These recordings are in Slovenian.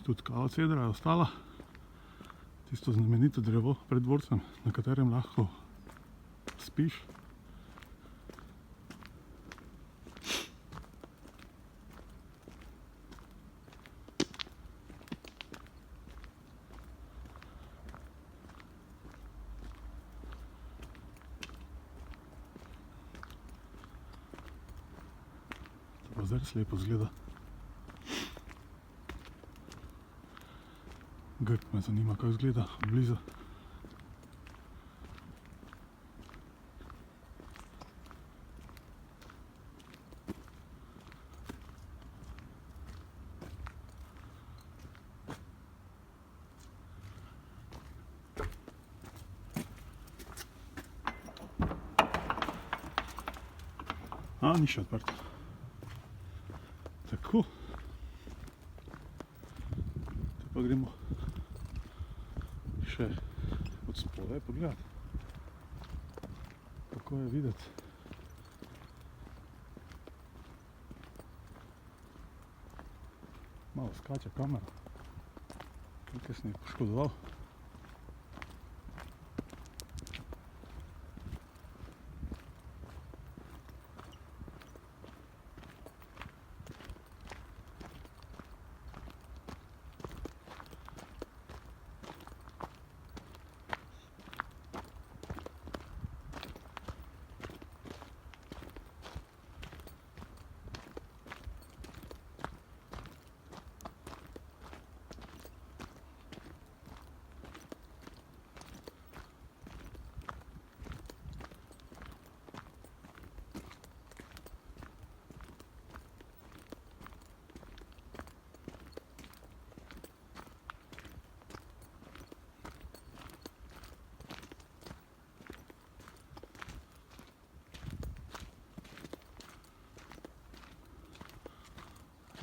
Tudi kava cedra je ostala. Tisto znamenito drevo pred dvorcem, na katerem lahko spiš. To pa zdaj lepo izgleda. Grk me zanima, kako izgleda od blizu. Ni še odprto. Tako. Te pa gremo še od spodaj pogledati, kako je videti. Malo skače kamera, nekaj sem jih poškodoval.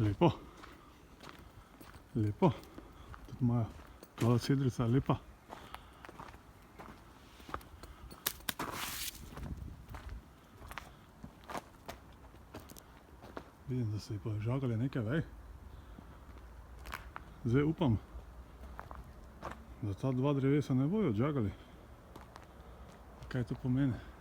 Lepo. Lepo. Tudi moja kava cedrica je lepa. Vidim, da se je pa žagali nekaj vej. Zdaj upam, da ta dva drevesa ne bojo odžagali. Kaj to pomeni?